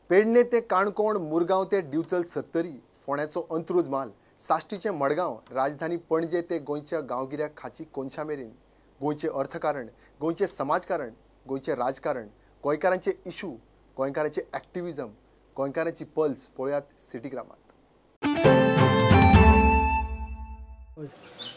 पेडणे ते काणकोण, मुरगांव ते दिवचल 70, फोंड्याचो अंत्रूज माल, साश्टीचे मडगांव, राजधानी पणजे ते गोंयच्या गांवगिऱ्या खाची कोनशा मेरेन, गोंयचे अर्थकारण, गोंयचे समाजकारण, गोंयचे राजकारण, गोंयकारांचे इशू, गोंयकारांचे एक्टिविजम, गोंयकारांची पल्स पळयात सिटीग्रामात.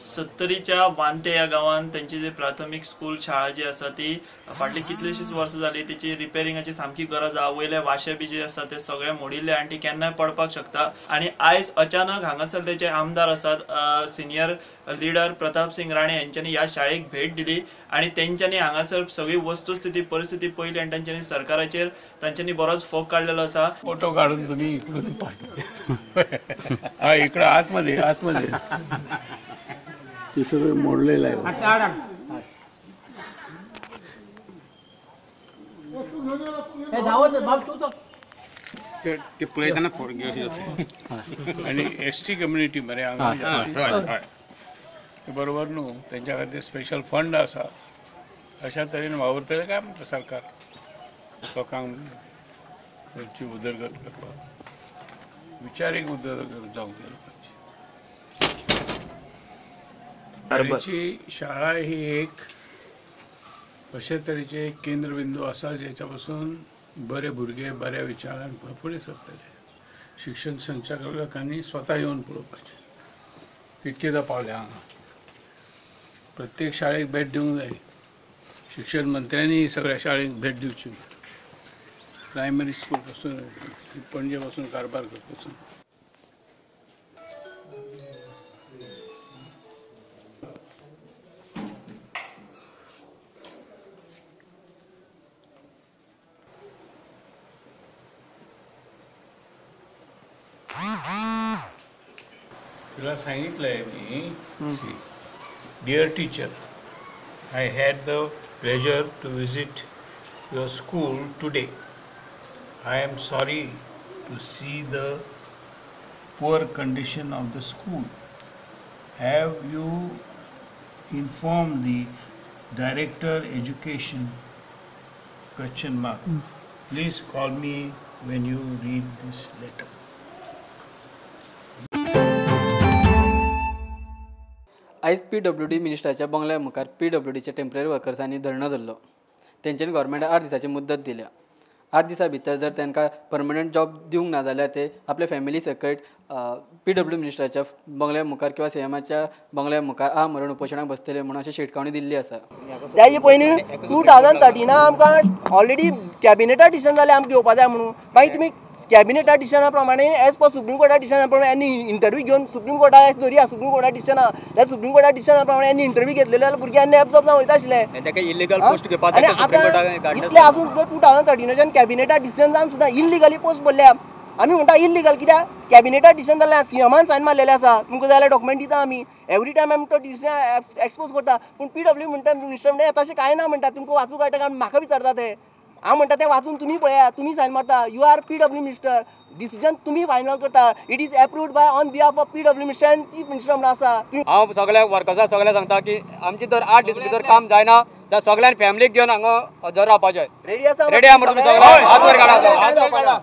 70च्या वांते ह्या गांवांत त्यांची जे प्राथमिक स्कूल शाळा जी आसा ती फाटली कितलीशीच वर्सां जाली तेची रिपेरिंगाची सामकी गरज आहा. वयले वाशे बी जे आसा ते सगळे मोडिल्ले आनी ती केन्नाय पडपाक शकता. आनी आयज अचानक हांगासर तेचे आमदार आसात सिनियर लिडर प्रताप सिंग राणे यांच्यानी ह्या शाळेक भेट दिली आनी तेंच्यांनी हांगासर सगळी वस्तुस्थिती परिस्थिती पळयली आनी तांच्यांनी सरकाराचेर तांच्यांनी बरोच फोग काडलेलो आसा. फोटो काढून तुम्ही इकडून हा इकडं आतमध्ये ते सगळं मोडलेलं आहे. ते पळयतना फोटो घेवचे आणि एसटी कम्युनिटी मरे बरोबर न्हू, तेंच्या खातीर स्पेशल फंड आसा. अशा तरेन वावरतले काय म्हणटा सरकार लोकांक त्यांची उदरगत करपाक, विचारीक उदरगत जावंक जाय लोकांची. शाळेची शाळा ही एक अशे तरेचे एक केंद्रबिंदू आसा जेच्या पासून बरे भुरगे बऱ्या विचारान फुडें सरतले. शिक्षण संचालकांनी स्वता येवन पळोवपाचें. तितकेदां पावल्या हांगा प्रत्येक शाळेक भेट दिवंक जाय. शिक्षण मंत्र्यांनी सगळ्या शाळेक भेट दिवची. प्रायमरी स्कूल पासून पणजे पासून कारभार करपासून. तुला सांगितलंय मी, dear teacher, I had the pleasure to visit your school today. I am sorry to see the poor condition of the school. Have you informed the Director Education? ? Please call me when you read this letter. आयज PWD मिनिस्टराच्या बंगल्या मुखार PWDचे temporary वर्कर्सांनी धरणो धरलो. तेंच्यांनी गव्हर्मेंटाक 8 दिसांची मुदत दिल्या. 8 दिसां भितर जर तांकां परमनंट जॉब दिवंक ना जाल्यार ते आपल्या फॅमिली सकट PWD मिनिस्टराच्या बंगल्या मुखार किंवा CMच्या बंगल्या मुखार म्हणून उपोशणाक बसतले म्हणून अशी शिटकावणी दिल्ली आसा. त्याचे पयलीं 2013 आमकां ऑलरेडी कॅबिनेटाक डिसिजन जालें आमकां घेवपा जाय म्हणून. मागीर तुमी कॅबिनेटा डिसिजना प्रमाणे एज पर सुप्रीम कोर्टा डिसिजना प्रमाणे आनी इंटरव्यू घेवन सुप्रीम कोर्टा धरया सुप्रीम कोर्टा डिसिजना त्या सुप्रीम कोर्टा डिसिजना प्रमाणे आनी इंटरव्यू घेतलेले जाल्यार भुरग्यांनी एब्जॉर्ब जावन वयता आशिल्ले. इलिगल पोस्ट घेवपाक आनी आतां इतले आसून 2013च्यान कॅबिनेटा डिसिजन जावन सुद्दां इलिगली पोस्ट भरल्या. आमी म्हणटा इलिगल कित्याक कॅबिनेटा डिसिजन जाल्लें CMन सायन मारलेलें आसा. तुमकां जाय जाल्यार डॉक्युमेंट दिता आमी. एवरी टायम आमी तो डिसिजन एक्सपोज करता. पूण PWD म्हणटा मिनिस्टर म्हणटा तशें कांय ना म्हणटा. तुमकां वाचूंक कळटा काय म्हाका विचारता ते. हांव म्हणटा तें वाचून तुमी पळया. तुमी सायन मारता. You are PWD minister. Decision तुम्ही फायनल करता. It is approved by on behalf of PWD minister and chief minister म्हणून आसा. हांव सगळ्या वर्कर्सांक सगळ्याक सांगता की आमची जर 8 दीस भितर काम जायना तर सगळ्यांनी फॅमिलीक घेवन हांगा हजर रावपाचें. रेडी आसा म्हणून तुमी सगळे हात वर काडा.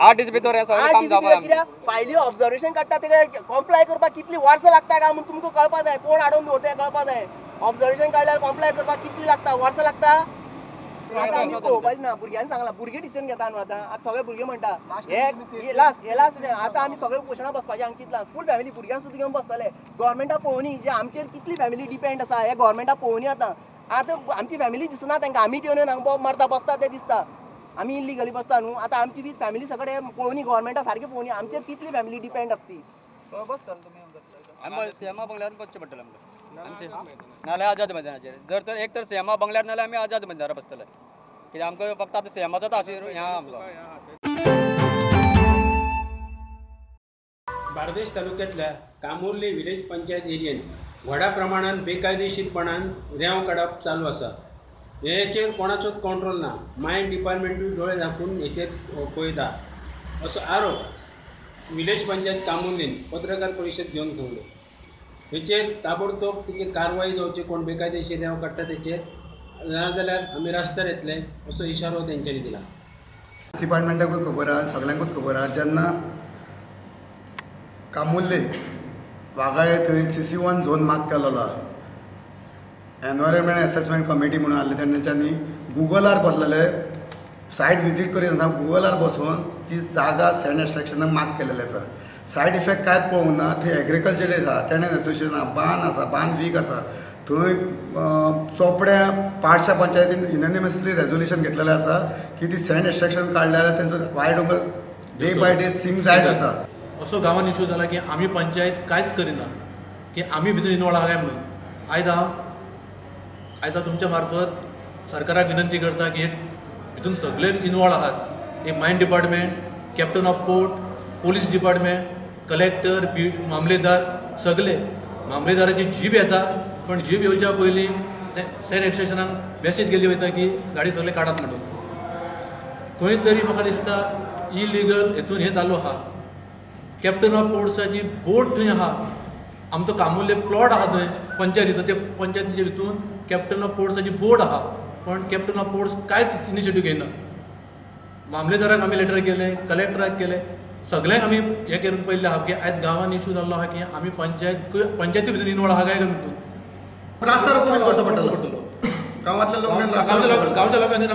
8 दीस भितर हे सगळें काम जावपाक कित्याक फायली ऑब्जर्वेशन काडटा ते कॉम्प्लाय करपाक कितली वर्सां लागता काय म्हणून तुमकां कळपा जाय. कोण हाडून दवरता कळपा जाय. ऑब्जर्वेशन काडल्यार कॉम्प्लाय करपाक कितली लागता वर्सां लागता. पळोवपाचें ना. भुरग्यांनी सांगलां भुरगे डिसिजन घेता न्हू. आतां सगळे भुरगे म्हणटा हे लास्ट आतां आमी सगळे उपोशणां बसपाचें हांगा चिंतलां. फूल फॅमिली भुरग्यांक सुद्दां घेवन बसतले. गव्हर्मेंटाक पळोवनी जे आमचेर कितली फॅमिली डिपेंड आसा हे गव्हर्मेंटाक पळोवनी. आतां आमची फॅमिली दिसना तांकां. आमी येवन हांगा मारता बसता ते दिसता. आमी इलिगली बसता न्हू. आतां आमची बी फॅमिली सगळे पळोवनी गव्हर्मेंटा सारकी पळोवनी आमचेर कितली फॅमिली डिपेंड आसती. आमी CM बंगल्यार बसचें पडटलें आमकां. नाल्यार आझाद मैदानाचेर. जर तर एक तर CM बंगल्यार नाल्यार आमी आझाद मैदानार बसतले. कित्याक आमकां फक्त आतां CMचोच आशिर हें आमकां. बार्देस तालुक्यांतल्या कामुर्ली विलेज पंचायत एरियेन व्हडा प्रमाणान बेकायदेशीरपणान रेंव काडप चालू आसा. हेचेर कोणाचोच कंट्रोल ना. मायंड डिपार्टमेंटूय दोळे धांपून हेचेर पळयता असो आरोप विलेज पंचायत कामुर्लीन पत्रकार परिशद घेवन सांगलो. हेचेर ताबडतोब तेचेर कारवाई जावची. कोण बेकायदेशीर रेंव काडटा तेचेर नाजाल्यार आमी रस्त्यार येतले असो इशारो तेंच्यांनी दिला. डिपार्टमेंटाकूय खबर आहा, सगळ्यांकूच खबर आहा, जेन्ना कामुर्ले वागाळे थंय CC1 झोन मार्क केलेलो आहा, एनवायरमेंट असेसमेंट कमिटी म्हणून आसले तेन्नाच्यांनी गुगलार बसलेले सायट विजीट करीत आसतना गुगलार बसून ती जागा सँड एक्सट्रॅक्शनाक मार्क केलेली आसा. सायड इफेक्ट कांयच पळोवंक ना. थंय एग्रिकल्चर आसा, टेनंट एसोसिएशन आसा, बांद आसा, बांद वीक आसा. थंय चोपड्या पाडशा पंचायतीन युनॅनिमसली रेजोल्युशन घेतलेलें आसा की ती सँड एक्सट्रॅक्शन काडल्या जाल्यार तेंचो वाय दोंगर डे बाय डे सिंक जायत आसा. असो गांवांत इशू जाला की आमी पंचायत कांयच करिना, की आमी भितर इनवॉल्व आहा काय म्हणून. आयज हांव तुमच्या मार्फत सरकाराक विनंती करता की हितून सगळे इनवॉल्व आहात. एक mine department, captain of port, police department, collector, मामलेदार, सगळे. मामलेदाराची जीप येता, पण जीप येवच्या पयलीं सँड एक्सट्रॅक्शनाक मॅसेज गेली वयता की गाडी सगळे काडात म्हणून. खंय तरी म्हाका दिसता इलिगल हेतून हें चालू आहा. कॅप्टन ऑफ पोर्ट्साची बोट थंय आहा. आमचो कामुर्ले प्लॉट आहा थंय पंचायतीचो, ते पंचायतीचे भितून कॅप्टन ऑफ पोर्ट्साची बोट आहा, पण कॅप्टन ऑफ पोर्ट्स कांयच इनिशिएटीव घेयना. मामलेदाराक आमी लेटर केले, कलेक्टराक केले, सगळ्यांक आमी हें करून पळयल्लें आहा की आयज गांवांत इशू जाल्लो आहा की आमी पंचायती भितर इनवॉल्व आहा काय म्हणून. रास्ता रोको बीन करचो पडटलो गांवांतले लोक गांवच्या लोकांनी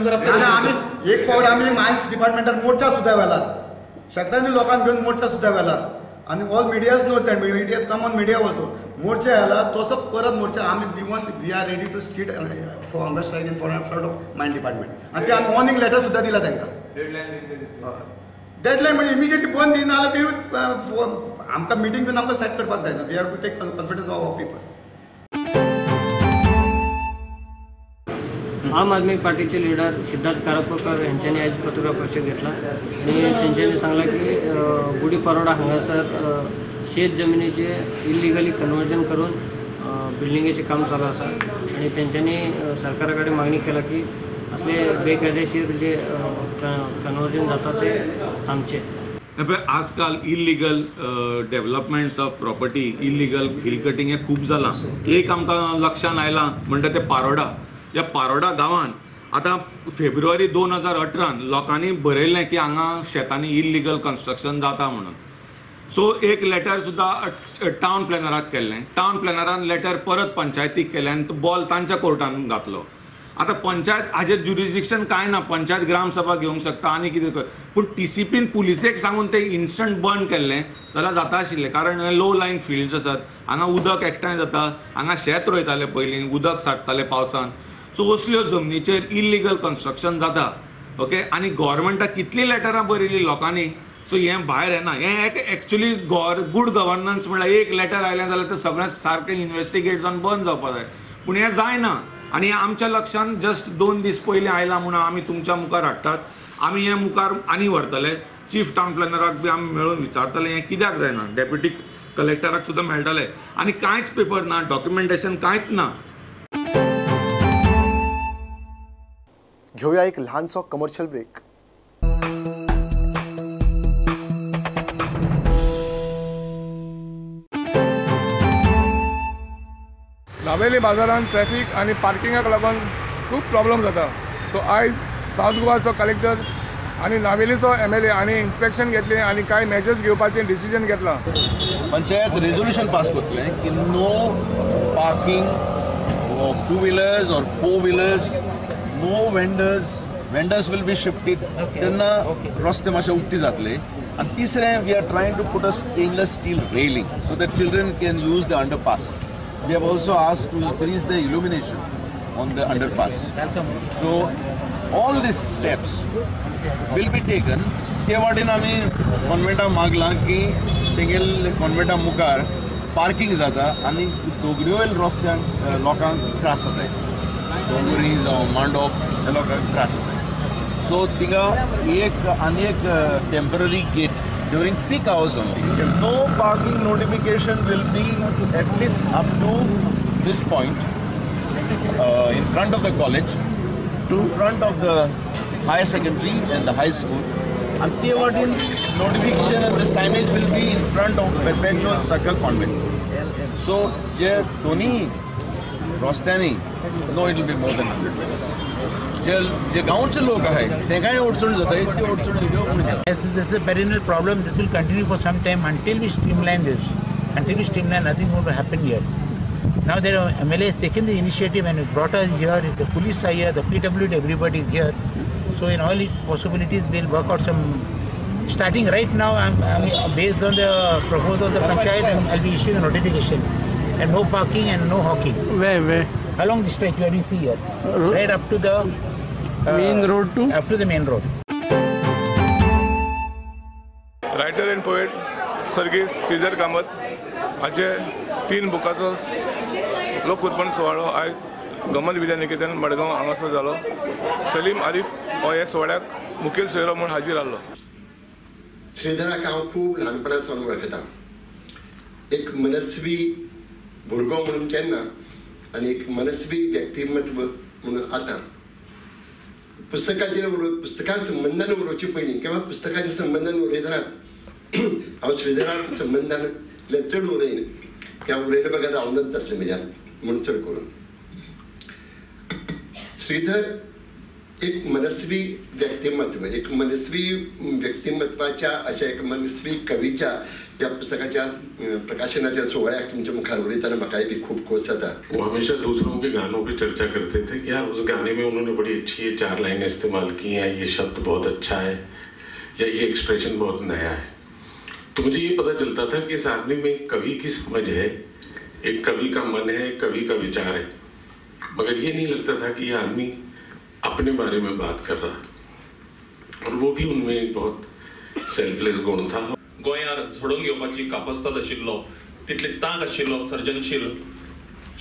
आमी एक फावट आमी मायन्स डिपार्टमेंटान मोर्चा सुद्दां व्हेला, शेकड्यांनी लोकांक घेवन मोर्चा सुद्दां व्हेला. आणि all medias know that medias come on media also. मोर्चा आयला तसो परत मोर्चा आमी we are ready to sit for on the strike in front of mine department. आणि ते आमी वॉर्निंग लेटर सुद्दां दिला तांकां. डेडलायन म्हणजे इमिजिएटली बंद दिना जाल्यार आमकां मिटींग घेवन आमकां सेट करपाक जायना. We have to take confidence of our people. Aam Aadmi पार्टीचे लीडर सिद्धार्थ कारपूरकर यांच्यानी आज पत्रकार परिषद घेतला आणि त्यांच्यानी सांगला की गुढीपाडवा हांगासर शेत जमिनीचे इलिगली कन्वर्जन करून बिल्डिंगेचे काम चालू आसा आणि त्यांच्यानी सरकाराकडे मागणी केला की असले बेकायदेशीर जे कन्वर्जन जाता ते थांबचे. आजकाल illegal developments of property, illegal hill cutting हे खूप जाला. एक आमकां लक्षात आयला म्हणटा ते पारोडा. ह्या पारोडा गांवांत आतां फेब्रुवारी 2018 लोकांनी बरयल्लें की हांगा शेतांनी इलिगल कन्स्ट्रक्शन जाता म्हणून. सो एक लेटर सुद्दां टावन प्लॅनराक केल्लें. टावन प्लॅनरान लेटर परत पंचायतीक केलें आनी तो बॉल तांच्या कोर्टान घातलो. आतां पंचायत हाजेर ज्युरिस्डिक्शन कांय ना, पंचायत ग्रामसभा घेवंक शकता आनी कितें कर. पूण TCPन पुलिसेक सांगून ते इन्स्टंट बंद केल्लें जाल्यार जाता आशिल्लें. कारण लो लायन फिल्ड्स आसात, हांगा उदक एकठांय जाता, हांगा शेत रोयताले पयलीं, उदक साठताले पावसान. सो असल्यो जमनीचेर इलिगल कन्स्ट्रक्शन जाता. ओके, आनी गव्हर्मेंटाक कितली लेटरां बरयली लोकांनी. सो हें भायर येना. हें एक्चुली गूड गव्हर्नन्स म्हळ्यार एक लेटर आयलें जाल्यार तें सगळें सारकें इन्वेस्टिगेट जावन बंद जावपाक जाय. पूण हें जायना. आनी आमच्या लक्षान जस्ट 2 दीस पयलीं आयलां म्हणून आमी तुमच्या मुखार हाडटात. आमी हें मुखार आनी व्हरतले. चीफ टावन प्लॅनराक बी आमी मेळून विचारतले हें कित्याक जायना. डेप्युटी कलेक्टराक सुद्दां मेळटले. आनी कांयच पेपर ना, डॉक्युमेंटेशन कांयच ना. घेऊया एक लहानसो कमर्शियल ब्रेक. नावेली बाजारांत ट्रॅफिक आनी पार्किंगाक लागून खूब प्रॉब्लेम जाता. सो आयज सावथ गोवाचो कलेक्टर आनी नावेलीचो MLA आनी इन्स्पेक्शन घेतलें आनी कांय मेजर्स घेवपाचें डिसिजन घेतलां. पंचायत रेजोल्युशन पास करतलें की नो पार्किंग ऑफ 2 व्हीलर्स और 4 wheelers, no vendors will be shifted. तेन्ना रस्ते मातशे उक्ती जातले. आनी तिसरें, we are trying to put a stainless steel railing so that children can use the underpass. We have also asked to increase the illumination on the underpass. So all these steps will be taken. ते वाटेन आमी कॉन्वेंटा मागलां की तेगेल कॉन्वेंटा मुखार parking जाता आनी दोगऱ्योय रस्त्यांक लोकांक त्रास जाताय. दोंगरी जावं मांडोप हे लोकांक त्रास जाताय. सो तिका आनी एक temporary gate during peak hours only. No parking notification will be at least up to this point in front of the college, in front of the higher secondary and the high school. And the notification and the signage will be in front of Perpetual Circle Convent. So, je doni rostani no it will be more than 100 wheelers. जे गांवचे लोक आहेत ते काय अडचण जाता ती अडचण घेऊन This is a perennial problem. This will continue for some time until we streamline this. Until we streamline, nothing is going to happen here. Now the MLA has taken the initiative and brought us here. The police are here, the PWD, everybody is here. So in all possibilities, we'll work out some. Starting right now, I'm based on the proposal of the panchayat, I'll be issuing a notification. And no parking and no hawking. Where? Along the stretch where you see here, right up to the Main road to? Up to the main road. Writer and poet सर्गीस श्रीधर कामत हाचे 3 बुकाचो लोकउर्पण सुवाळो आयज गमत विद्यानिकेतन मडगांव हांगासर जालो. सलीम आरिफ हो ह्या सुवाळ्याक मुखेल सोयरो म्हूण हाजीर आसलो. श्रीधराक हांव खूब ल्हानपणासावन वळखता. एक मनस्वी भुरगो म्हणून केन्ना आनी एक मनस्वी व्यक्तिमत्व म्हणून आतां. पुस्तकां संबंधान उलोवचे पयलीं किंवा पुस्तकाच्या संबंधान उलयतनाच हांव श्रीधरान संबंधान चड उलयन किंवा उलयले बघा रावनच जातलें म्हज्यान म्हूण चड करून. श्रीधर एक मनस्वी व्यक्तिमत्व, एक मनस्वी व्यक्तिमत्वाच्या अशा एक मनस्वी कवीच्या या पुस्तकाच्या प्रकाशनाच्या सोहळ्याक तुमच्या मुखार उलयतना म्हाकाय बी खूब खोस जाता. वो हमेशा दूसरों के गानों पे चर्चा करते थे कि यार उस गाने में उन्होंने बड़ी अच्छी ये 4 लाइनें इस्तेमाल की हैं, ये शब्द बहुत अच्छा है या ये एक्सप्रेशन बहुत नया है. तो मुझे ये पता चलता था कि इस आदमी में एक कवि की समझ है, एक कवि का मन है, कवि का विचार है. मगर ये नहीं लगता था कि ये आदमी अपने बारे में बात कर रहा, और वो भी उनमें एक बहुत सेल्फलेस गुण था. गोंयार झोडून घेवपाची कापस्ताद आशिल्लो, तितले तांक आशिल्लो सर्जनशील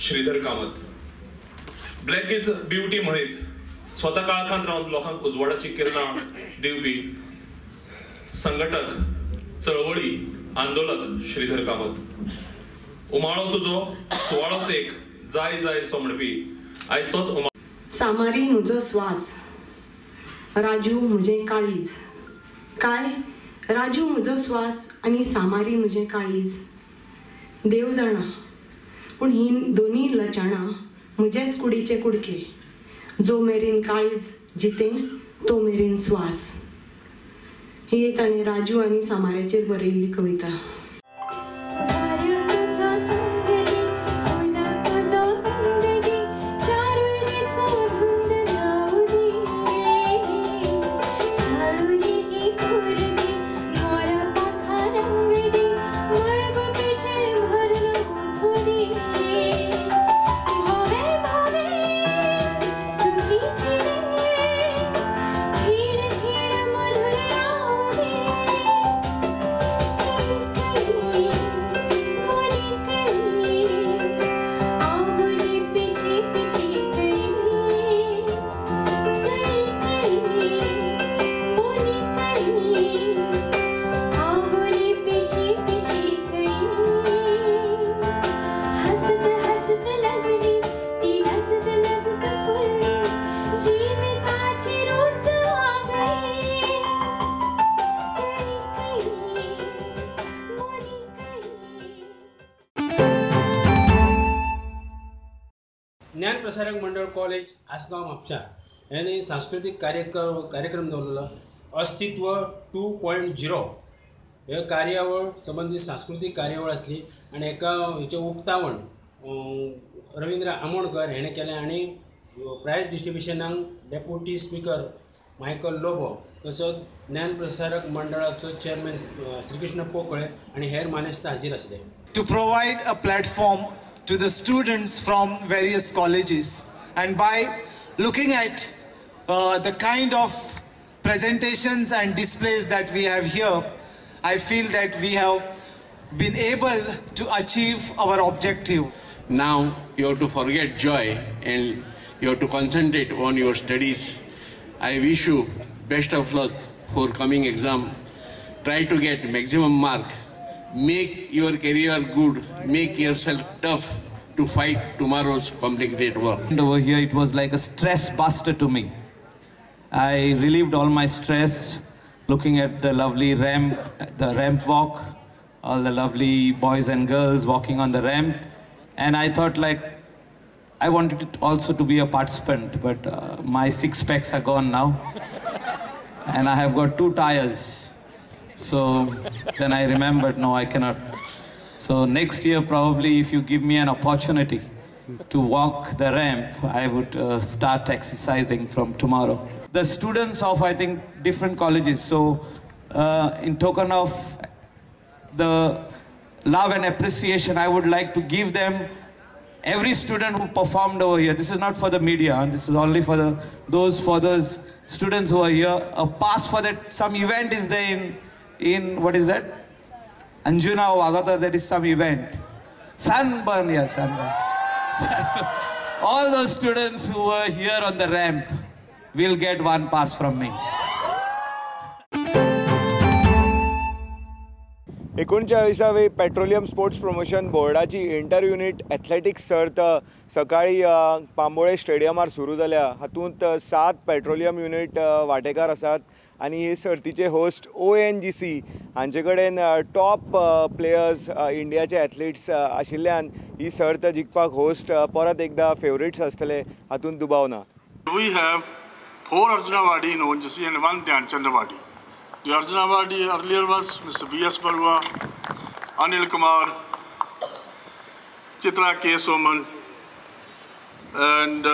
Shridhar Kamat. Black is beauty म्हणीत स्वता काळखांत रावन लोकांक उजवाडाची किरणां दिवपी संघटक, चळवळी, आंदोलक श्रीधर कामत. उमाळो तुजो सुवाळोच एक जाय जाय सो म्हणपी आयज तोच सामारी म्हजो स्वास, राजू म्हजें काळीज. काय राजू म्हजो स्वास आनी सामारी म्हजें काळीज. देव जाणा पूण ही दोनी लचाणां म्हजेच कुडीचे कुडके. जो मेरेन काळीज जितें तो मेरेन स्वास. ही ताणें राजू आनी सामाऱ्याचेर बरयल्ली कविता. ज्ञान प्रसारक मंडळ कॉलेज आसगांव म्हापशा यांनी सांस्कृतिक कार्यक्रम दवरलेलो अस्तित्व 2.0 हे कार्यावळ संबंधित सांस्कृतिक कार्यावळ आसली आनी एका हेचें उक्तावण रवींद्र आमोणकर हेणें केलें आनी प्रायज डिस्ट्रिब्युशनाक डेप्युटी स्पीकर मायकल लोबो तसोच ज्ञान प्रसारक मंडळाचो चेअरमॅन श्रीकृष्ण पोकळे आनी हेर मानेस्तां हाजीर आसले. To provide a platform to the students from various colleges, and by looking at the kind of presentations and displays that we have here, I feel that we have been able to achieve our objective. Now you have to forget joy and you have to concentrate on your studies. I wish you best of luck for coming exam. Try to get maximum mark. Make your career good. Make yourself tough to fight tomorrow's complicated work. And over here it was like a stress buster to me. I relieved all my stress looking at the lovely ramp, the ramp walk, all the lovely boys and girls walking on the ramp, and I thought like I wanted it also to be a participant, but my 6 packs are gone now. And I have got 2 tires. So then I remembered, no, I cannot. So next year, probably, if you give me an opportunity to walk the ramp, I would start exercising from tomorrow. The students of, I think, different colleges. So in token of the love and appreciation, I would like to give them every student who performed over here. This is not for the media. This is only for those students who are here. A pass for that. Some event is there in what is that? Anjuna or Agata, there is some event. Sunburn, yes, sunburn. All those students who were here on the ramp will get 1 pass from me. 39वी petroleum sports promotion बोर्डाची inter unit athletics सर्त सकाळी पांबोळे स्टेडियमार सुरू जाल्या. हातूंत 7 petroleum unit वांटेकार आसात आनी हे सर्तीचे होस्ट ONGC हांचे कडेन टॉप प्लेयर्स इंडियाचे एथलीट्स आशिल्ल्यान ही सर्त जिखपाक होस्ट परत एकदा फेवरेट्स आसतले हातूंत दुबाव ना. We have 4 Arjuna Awardee in ONGC and 1 Dhyanchand Awardee. The Arjuna Awardee earlier was Mr. B.S. Barua, Anil Kumar, Chitra K. Soman, and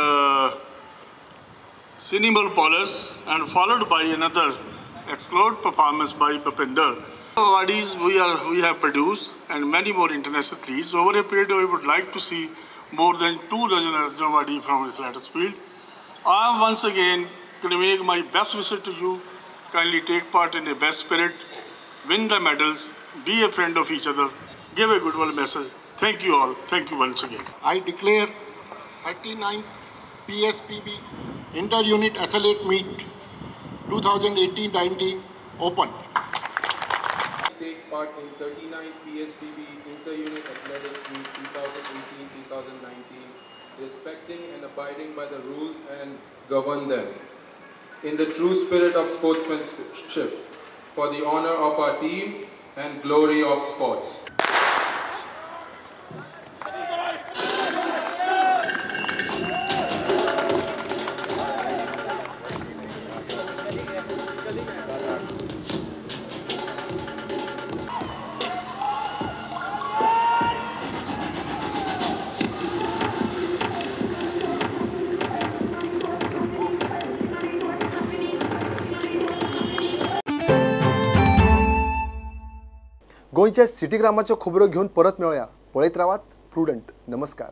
Sinimal Paulus, and followed by another excellent performance by Bhapinder. Awardees we have produced and many more international athletes. Over a period, we would like to see more than 2 dozen Arjuna Awardee from athletics field. I am once again going to make my best wishes to you. Kindly take part in the best spirit, win the medals, be a friend of each other, give a goodwill message. Thank you all. Thank you once again. I declare 39th PSPB Inter-Unit Athlete Meet 2018-19 open. Take part in 39th PSPB Inter-Unit Athletics Meet 2018-2019, respecting and abiding by the rules and govern them. In the true spirit of sportsmanship, for the honor of our team and glory of sports. गोंयच्या city ग्रामाच्यो खबरो घेवन परत मेळया. पळयत रावात prudent. नमस्कार.